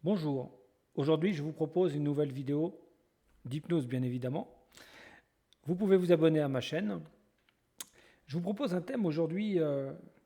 Bonjour, aujourd'hui je vous propose une nouvelle vidéo d'hypnose bien évidemment. Vous pouvez vous abonner à ma chaîne. Je vous propose un thème aujourd'hui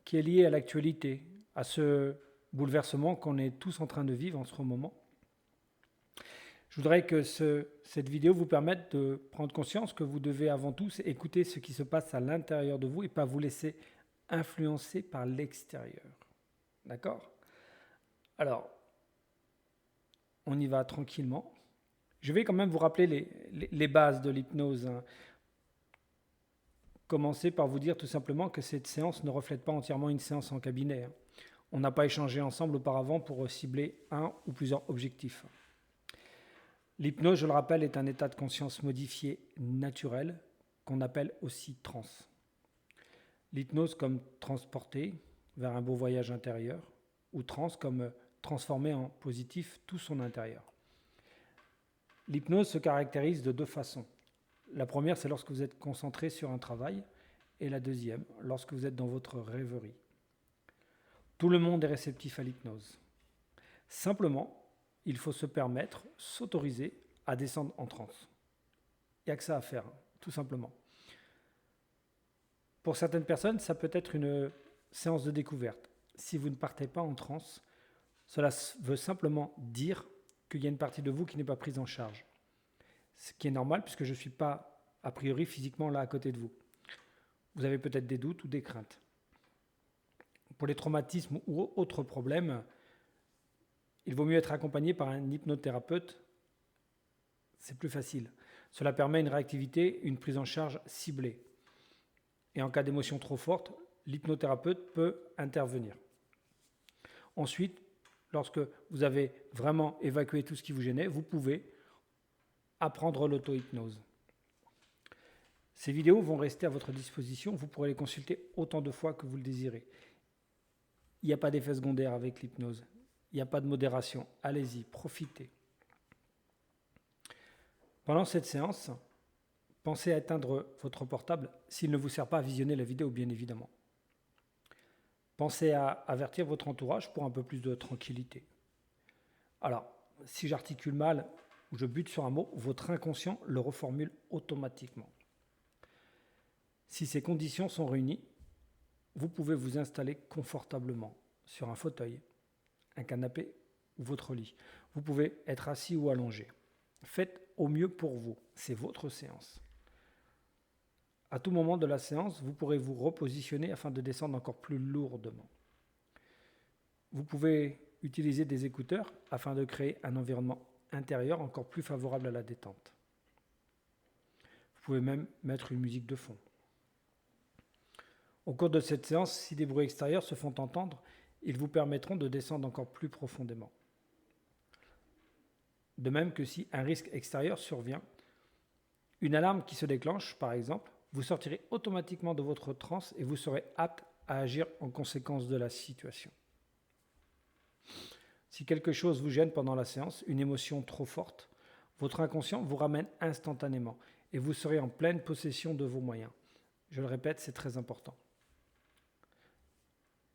qui est lié à l'actualité, à ce bouleversement qu'on est tous en train de vivre en ce moment. Je voudrais que cette vidéo vous permette de prendre conscience que vous devez avant tout écouter ce qui se passe à l'intérieur de vous et pas vous laisser influencer par l'extérieur. D'accord? Alors, on y va tranquillement. Je vais quand même vous rappeler les bases de l'hypnose, hein. Commencer par vous dire tout simplement que cette séance ne reflète pas entièrement une séance en cabinet, hein. On n'a pas échangé ensemble auparavant pour cibler un ou plusieurs objectifs. L'hypnose, je le rappelle, est un état de conscience modifié naturel qu'on appelle aussi transe. L'hypnose comme transporter vers un beau voyage intérieur ou transe comme transformer en positif tout son intérieur. L'hypnose se caractérise de deux façons. La première, c'est lorsque vous êtes concentré sur un travail, et la deuxième, lorsque vous êtes dans votre rêverie. Tout le monde est réceptif à l'hypnose. Simplement, il faut se permettre, s'autoriser à descendre en transe. Il n'y a que ça à faire, tout simplement. Pour certaines personnes, ça peut être une séance de découverte. Si vous ne partez pas en transe, cela veut simplement dire qu'il y a une partie de vous qui n'est pas prise en charge. Ce qui est normal puisque je ne suis pas, a priori, physiquement là à côté de vous. Vous avez peut-être des doutes ou des craintes. Pour les traumatismes ou autres problèmes, il vaut mieux être accompagné par un hypnothérapeute. C'est plus facile. Cela permet une réactivité, une prise en charge ciblée. Et en cas d'émotion trop forte, l'hypnothérapeute peut intervenir. Ensuite, lorsque vous avez vraiment évacué tout ce qui vous gênait, vous pouvez apprendre l'auto-hypnose. Ces vidéos vont rester à votre disposition, vous pourrez les consulter autant de fois que vous le désirez. Il n'y a pas d'effet secondaire avec l'hypnose, il n'y a pas de modération, allez-y, profitez. Pendant cette séance, pensez à éteindre votre portable s'il ne vous sert pas à visionner la vidéo, bien évidemment. Pensez à avertir votre entourage pour un peu plus de tranquillité. Alors, si j'articule mal ou je bute sur un mot, votre inconscient le reformule automatiquement. Si ces conditions sont réunies, vous pouvez vous installer confortablement sur un fauteuil, un canapé ou votre lit. Vous pouvez être assis ou allongé. Faites au mieux pour vous, c'est votre séance. À tout moment de la séance, vous pourrez vous repositionner afin de descendre encore plus lourdement. Vous pouvez utiliser des écouteurs afin de créer un environnement intérieur encore plus favorable à la détente. Vous pouvez même mettre une musique de fond. Au cours de cette séance, si des bruits extérieurs se font entendre, ils vous permettront de descendre encore plus profondément. De même que si un risque extérieur survient, une alarme qui se déclenche par exemple, vous sortirez automatiquement de votre transe et vous serez apte à agir en conséquence de la situation. Si quelque chose vous gêne pendant la séance, une émotion trop forte, votre inconscient vous ramène instantanément et vous serez en pleine possession de vos moyens. Je le répète, c'est très important.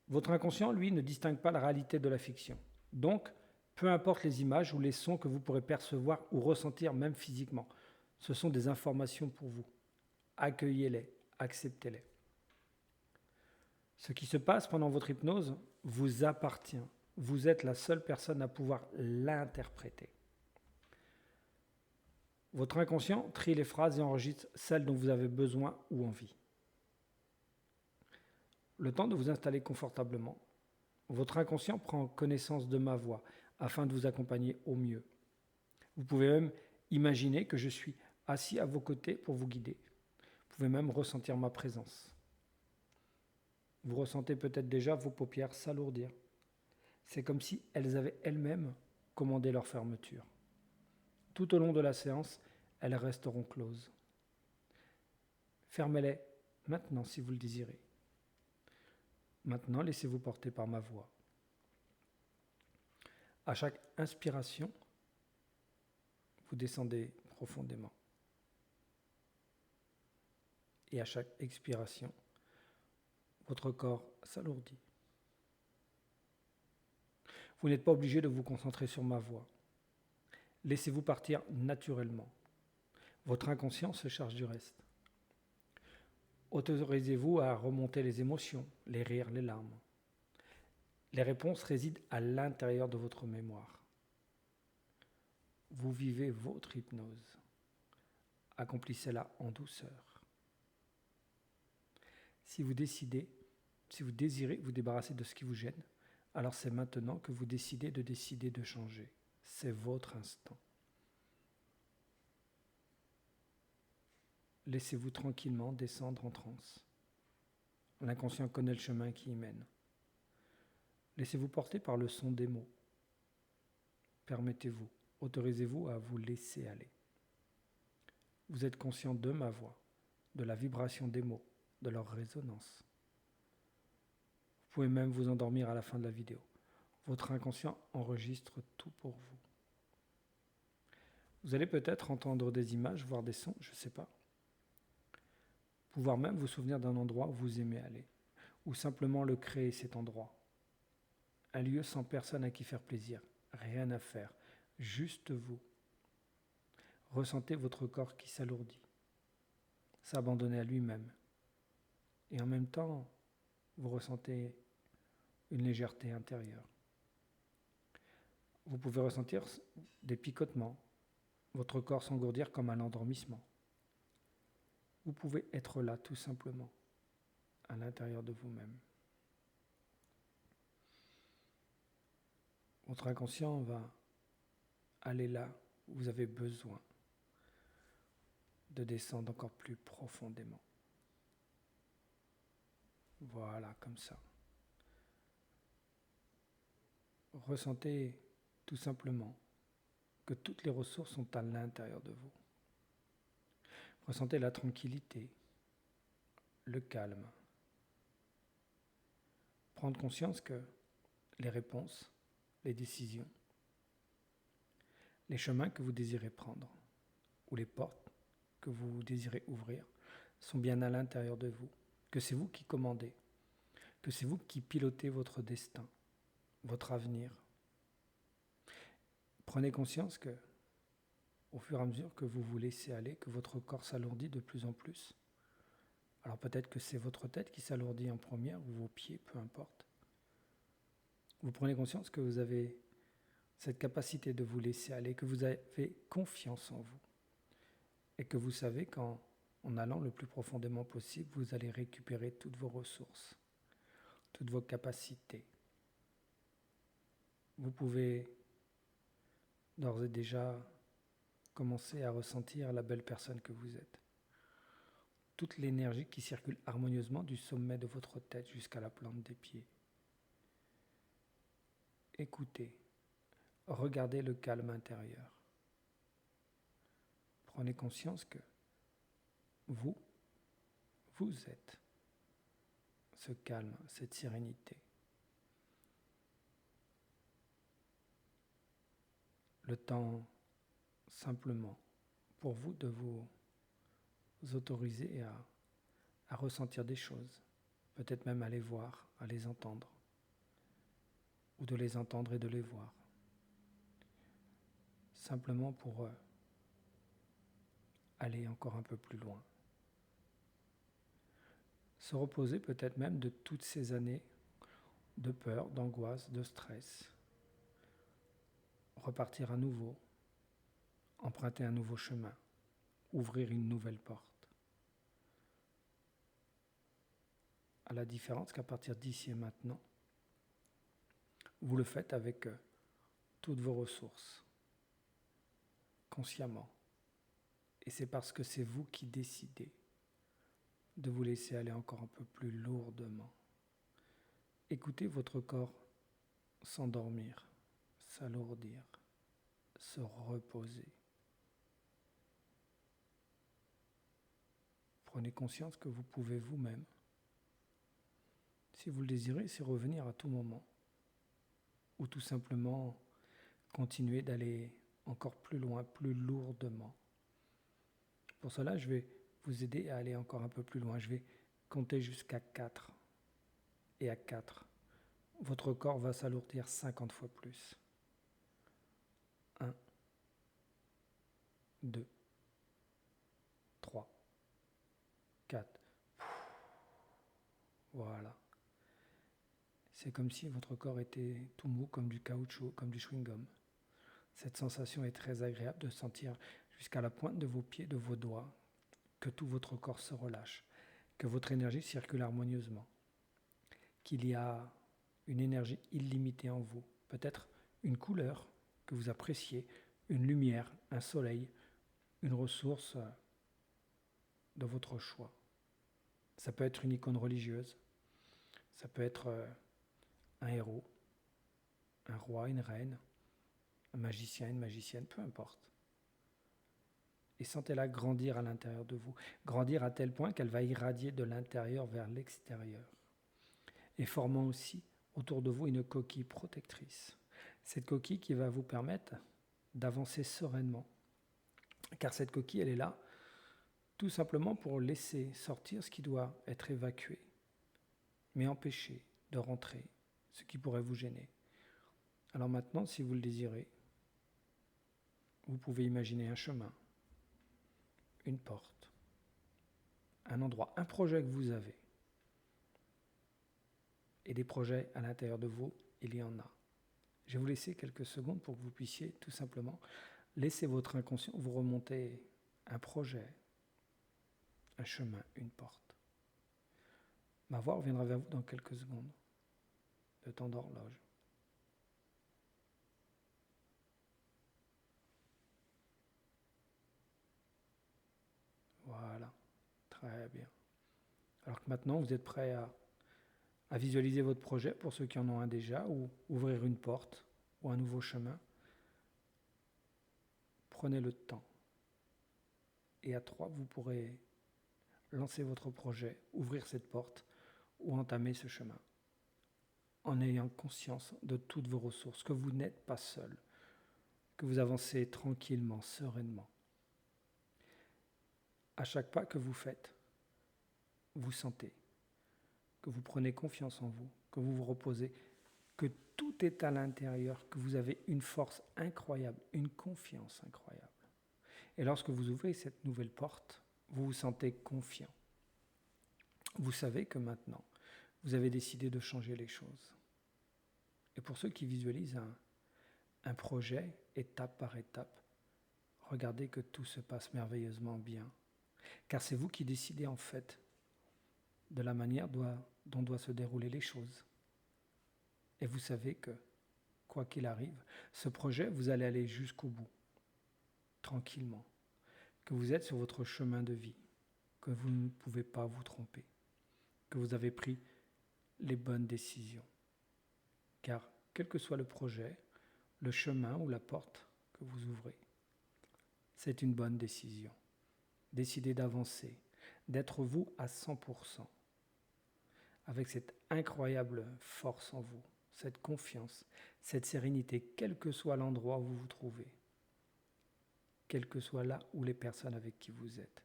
Votre inconscient, lui, ne distingue pas la réalité de la fiction. Donc, peu importe les images ou les sons que vous pourrez percevoir ou ressentir même physiquement, ce sont des informations pour vous. Accueillez-les, acceptez-les. Ce qui se passe pendant votre hypnose vous appartient. Vous êtes la seule personne à pouvoir l'interpréter. Votre inconscient trie les phrases et enregistre celles dont vous avez besoin ou envie. Le temps de vous installer confortablement, votre inconscient prend connaissance de ma voix afin de vous accompagner au mieux. Vous pouvez même imaginer que je suis assis à vos côtés pour vous guider. Vous pouvez même ressentir ma présence. Vous ressentez peut-être déjà vos paupières s'alourdir. C'est comme si elles avaient elles-mêmes commandé leur fermeture. Tout au long de la séance, elles resteront closes. Fermez-les maintenant si vous le désirez. Maintenant, laissez-vous porter par ma voix. À chaque inspiration, vous descendez profondément. Et à chaque expiration, votre corps s'alourdit. Vous n'êtes pas obligé de vous concentrer sur ma voix. Laissez-vous partir naturellement. Votre inconscient se charge du reste. Autorisez-vous à remonter les émotions, les rires, les larmes. Les réponses résident à l'intérieur de votre mémoire. Vous vivez votre hypnose. Accomplissez-la en douceur. Si vous désirez vous débarrasser de ce qui vous gêne, alors c'est maintenant que vous décidez de changer. C'est votre instant. Laissez-vous tranquillement descendre en transe. L'inconscient connaît le chemin qui y mène. Laissez-vous porter par le son des mots. Permettez-vous, autorisez-vous à vous laisser aller. Vous êtes conscient de ma voix, de la vibration des mots, de leur résonance. Vous pouvez même vous endormir à la fin de la vidéo. Votre inconscient enregistre tout pour vous. Vous allez peut-être entendre des images, voir des sons, je ne sais pas. Pouvoir même vous souvenir d'un endroit où vous aimez aller, ou simplement le créer cet endroit. Un lieu sans personne à qui faire plaisir, rien à faire, juste vous. Ressentez votre corps qui s'alourdit, s'abandonner à lui-même. Et en même temps, vous ressentez une légèreté intérieure. Vous pouvez ressentir des picotements, votre corps s'engourdir comme un endormissement. Vous pouvez être là tout simplement, à l'intérieur de vous-même. Votre inconscient va aller là où vous avez besoin de descendre encore plus profondément. Voilà, comme ça. Ressentez tout simplement que toutes les ressources sont à l'intérieur de vous. Ressentez la tranquillité, le calme. Prendre conscience que les réponses, les décisions, les chemins que vous désirez prendre ou les portes que vous désirez ouvrir sont bien à l'intérieur de vous, que c'est vous qui commandez, que c'est vous qui pilotez votre destin, votre avenir. Prenez conscience que, au fur et à mesure que vous vous laissez aller, que votre corps s'alourdit de plus en plus. Alors peut-être que c'est votre tête qui s'alourdit en première, ou vos pieds, peu importe. Vous prenez conscience que vous avez cette capacité de vous laisser aller, que vous avez confiance en vous. Et que vous savez qu'en allant le plus profondément possible, vous allez récupérer toutes vos ressources, toutes vos capacités. Vous pouvez d'ores et déjà commencer à ressentir la belle personne que vous êtes. Toute l'énergie qui circule harmonieusement du sommet de votre tête jusqu'à la plante des pieds. Écoutez, regardez le calme intérieur. Prenez conscience que vous êtes ce calme, cette sérénité. Le temps simplement pour vous de vous autoriser à ressentir des choses, peut-être même à les voir, à les entendre, ou de les entendre et de les voir. Simplement pour aller encore un peu plus loin. Se reposer peut-être même de toutes ces années de peur, d'angoisse, de stress. Repartir à nouveau, emprunter un nouveau chemin, ouvrir une nouvelle porte. À la différence qu'à partir d'ici et maintenant, vous le faites avec toutes vos ressources, consciemment. Et c'est parce que c'est vous qui décidez de vous laisser aller encore un peu plus lourdement. Écoutez votre corps s'endormir, s'alourdir, se reposer. Prenez conscience que vous pouvez vous-même, si vous le désirez, c'est revenir à tout moment, ou tout simplement continuer d'aller encore plus loin, plus lourdement. Pour cela, je vais vous aider à aller encore un peu plus loin. Je vais compter jusqu'à 4. Et à 4, votre corps va s'alourdir 50 fois plus. 1, 2, 3, 4. Voilà. C'est comme si votre corps était tout mou, comme du caoutchouc, comme du chewing-gum. Cette sensation est très agréable de sentir jusqu'à la pointe de vos pieds, de vos doigts, que tout votre corps se relâche, que votre énergie circule harmonieusement, qu'il y a une énergie illimitée en vous, peut-être une couleur que vous appréciez, une lumière, un soleil, une ressource de votre choix. Ça peut être une icône religieuse, ça peut être un héros, un roi, une reine, un magicien, une magicienne, peu importe. Et sentez-la grandir à l'intérieur de vous, grandir à tel point qu'elle va irradier de l'intérieur vers l'extérieur, et formant aussi autour de vous une coquille protectrice. Cette coquille qui va vous permettre d'avancer sereinement, car cette coquille, elle est là tout simplement pour laisser sortir ce qui doit être évacué, mais empêcher de rentrer ce qui pourrait vous gêner. Alors maintenant, si vous le désirez, vous pouvez imaginer un chemin, une porte, un endroit, un projet que vous avez. Et des projets à l'intérieur de vous, il y en a. Je vais vous laisser quelques secondes pour que vous puissiez tout simplement laisser votre inconscient vous remonter un projet, un chemin, une porte. Ma voix reviendra vers vous dans quelques secondes. Le temps d'horloge. Voilà, très bien. Alors que maintenant, vous êtes prêts à visualiser votre projet, pour ceux qui en ont un déjà, ou ouvrir une porte, ou un nouveau chemin. Prenez le temps. Et à 3, vous pourrez lancer votre projet, ouvrir cette porte, ou entamer ce chemin, en ayant conscience de toutes vos ressources, que vous n'êtes pas seul, que vous avancez tranquillement, sereinement. À chaque pas que vous faites, vous sentez que vous prenez confiance en vous, que vous vous reposez, que tout est à l'intérieur, que vous avez une force incroyable, une confiance incroyable. Et lorsque vous ouvrez cette nouvelle porte, vous vous sentez confiant. Vous savez que maintenant, vous avez décidé de changer les choses. Et pour ceux qui visualisent un projet, étape par étape, regardez que tout se passe merveilleusement bien. Car c'est vous qui décidez en fait de la manière dont doivent se dérouler les choses. Et vous savez que, quoi qu'il arrive, ce projet, vous allez aller jusqu'au bout, tranquillement, que vous êtes sur votre chemin de vie, que vous ne pouvez pas vous tromper, que vous avez pris les bonnes décisions. Car, quel que soit le projet, le chemin ou la porte que vous ouvrez, c'est une bonne décision. Décidez d'avancer, d'être vous à 100%, avec cette incroyable force en vous, cette confiance, cette sérénité, quel que soit l'endroit où vous vous trouvez, quel que soit là où les personnes avec qui vous êtes.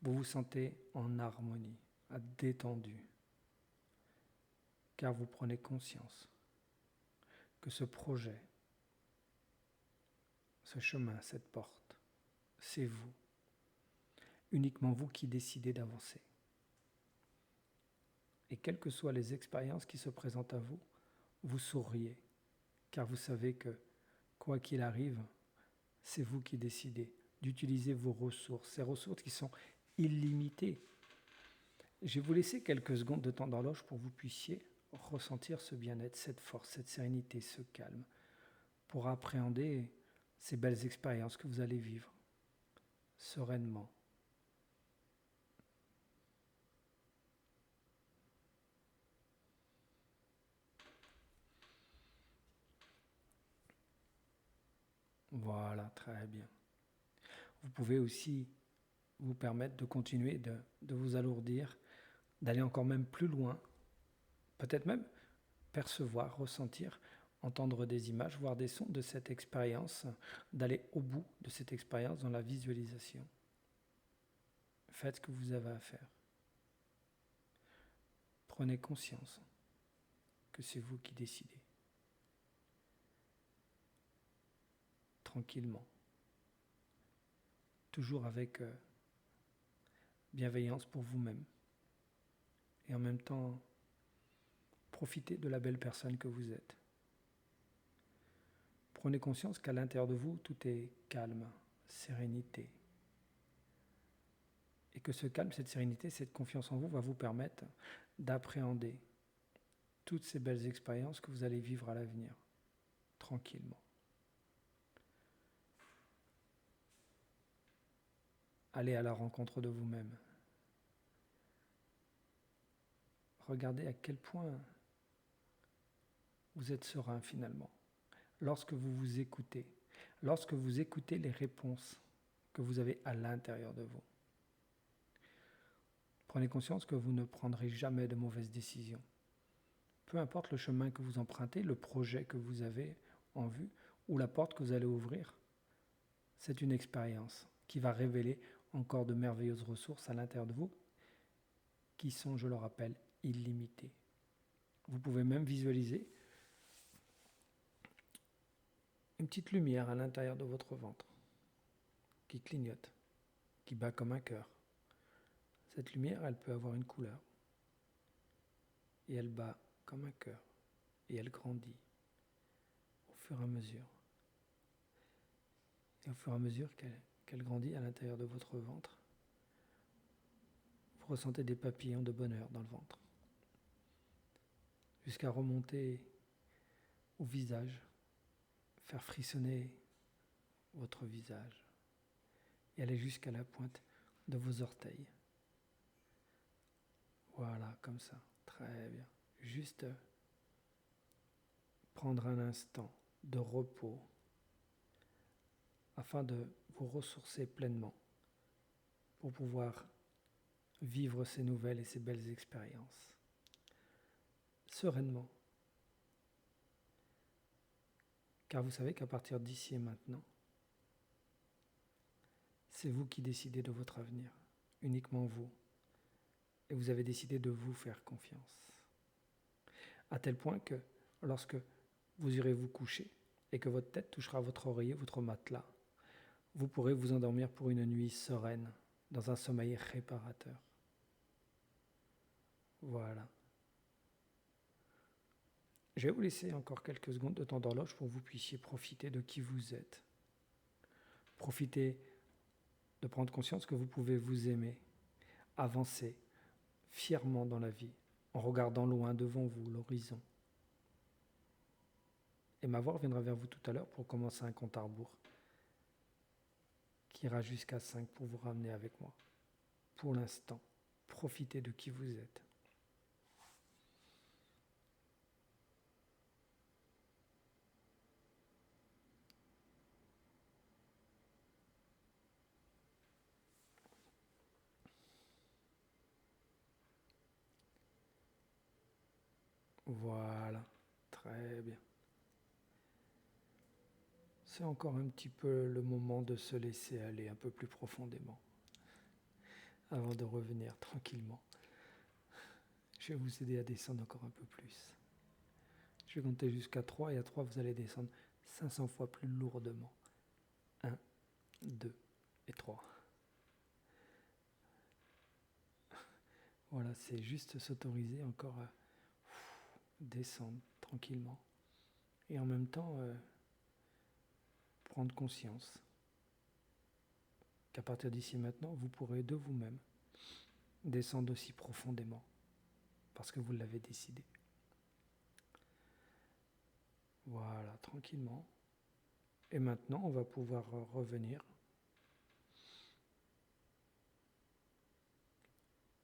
Vous vous sentez en harmonie, détendu, car vous prenez conscience que ce projet, ce chemin, cette porte, c'est vous, uniquement vous qui décidez d'avancer. Et quelles que soient les expériences qui se présentent à vous, vous souriez, car vous savez que, quoi qu'il arrive, c'est vous qui décidez d'utiliser vos ressources, ces ressources qui sont illimitées. Je vais vous laisser quelques secondes de temps d'horloge pour que vous puissiez ressentir ce bien-être, cette force, cette sérénité, ce calme, pour appréhender ces belles expériences que vous allez vivre sereinement. Voilà, très bien. Vous pouvez aussi vous permettre de continuer de vous alourdir, d'aller encore même plus loin, peut-être même percevoir, ressentir, entendre des images, voir des sons de cette expérience, d'aller au bout de cette expérience dans la visualisation. Faites ce que vous avez à faire. Prenez conscience que c'est vous qui décidez. Tranquillement. Toujours avec bienveillance pour vous-même. Et en même temps, profitez de la belle personne que vous êtes. Prenez conscience qu'à l'intérieur de vous, tout est calme, sérénité. Et que ce calme, cette sérénité, cette confiance en vous va vous permettre d'appréhender toutes ces belles expériences que vous allez vivre à l'avenir, tranquillement. Allez à la rencontre de vous-même. Regardez à quel point vous êtes serein finalement. Lorsque vous vous écoutez, lorsque vous écoutez les réponses que vous avez à l'intérieur de vous. Prenez conscience que vous ne prendrez jamais de mauvaises décisions. Peu importe le chemin que vous empruntez, le projet que vous avez en vue ou la porte que vous allez ouvrir, c'est une expérience qui va révéler encore de merveilleuses ressources à l'intérieur de vous qui sont, je le rappelle, illimitées. Vous pouvez même visualiser une petite lumière à l'intérieur de votre ventre qui clignote, qui bat comme un cœur. Cette lumière, elle peut avoir une couleur et elle bat comme un cœur et elle grandit au fur et à mesure. Et au fur et à mesure qu'elle grandit à l'intérieur de votre ventre, vous ressentez des papillons de bonheur dans le ventre, jusqu'à remonter au visage, faire frissonner votre visage et aller jusqu'à la pointe de vos orteils. Voilà, comme ça, très bien. Juste prendre un instant de repos afin de vous ressourcer pleinement pour pouvoir vivre ces nouvelles et ces belles expériences sereinement. Car vous savez qu'à partir d'ici et maintenant, c'est vous qui décidez de votre avenir, uniquement vous. Et vous avez décidé de vous faire confiance. À tel point que lorsque vous irez vous coucher et que votre tête touchera votre oreiller, votre matelas, vous pourrez vous endormir pour une nuit sereine, dans un sommeil réparateur. Voilà. Je vais vous laisser encore quelques secondes de temps d'horloge pour que vous puissiez profiter de qui vous êtes. Profitez de prendre conscience que vous pouvez vous aimer, avancer fièrement dans la vie, en regardant loin devant vous l'horizon. Et ma voix reviendra vers vous tout à l'heure pour commencer un compte à rebours qui ira jusqu'à 5 pour vous ramener avec moi. Pour l'instant, profitez de qui vous êtes. Voilà, très bien. C'est encore un petit peu le moment de se laisser aller un peu plus profondément avant de revenir tranquillement. Je vais vous aider à descendre encore un peu plus. Je vais compter jusqu'à 3 et à 3 vous allez descendre 500 fois plus lourdement. 1, 2 et 3. Voilà, c'est juste s'autoriser encore à descendre tranquillement. Et en même temps, prendre conscience qu'à partir d'ici maintenant, vous pourrez de vous-même descendre aussi profondément, parce que vous l'avez décidé. Voilà, tranquillement. Et maintenant, on va pouvoir revenir.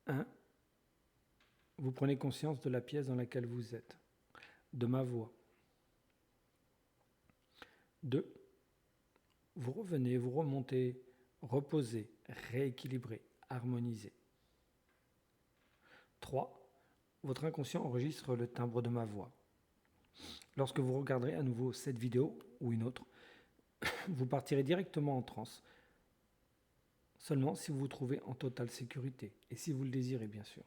1. Vous prenez conscience de la pièce dans laquelle vous êtes, de ma voix. 2. Vous revenez, vous remontez, reposez, rééquilibrez, harmonisez. 3. Votre inconscient enregistre le timbre de ma voix. Lorsque vous regarderez à nouveau cette vidéo ou une autre, vous partirez directement en transe, seulement si vous vous trouvez en totale sécurité, et si vous le désirez bien sûr.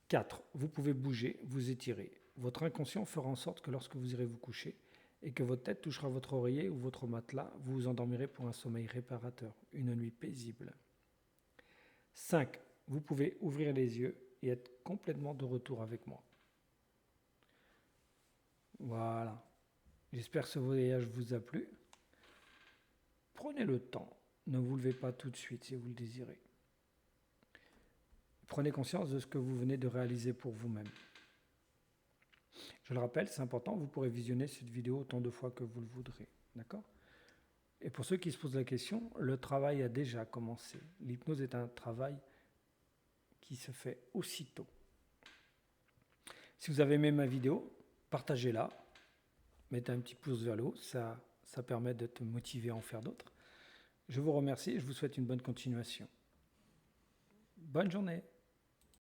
4. Vous pouvez bouger, vous étirer, Votre inconscient fera en sorte que lorsque vous irez vous coucher et que votre tête touchera votre oreiller ou votre matelas, vous vous endormirez pour un sommeil réparateur, une nuit paisible. 5. Vous pouvez ouvrir les yeux et être complètement de retour avec moi. Voilà. J'espère que ce voyage vous a plu. Prenez le temps. Ne vous levez pas tout de suite si vous le désirez. Prenez conscience de ce que vous venez de réaliser pour vous-même. Je le rappelle, c'est important, vous pourrez visionner cette vidéo autant de fois que vous le voudrez. D'accord ? Et pour ceux qui se posent la question, le travail a déjà commencé. L'hypnose est un travail qui se fait aussitôt. Si vous avez aimé ma vidéo, partagez-la, mettez un petit pouce vers le haut, ça permet d'être motivé à en faire d'autres. Je vous remercie et je vous souhaite une bonne continuation. Bonne journée.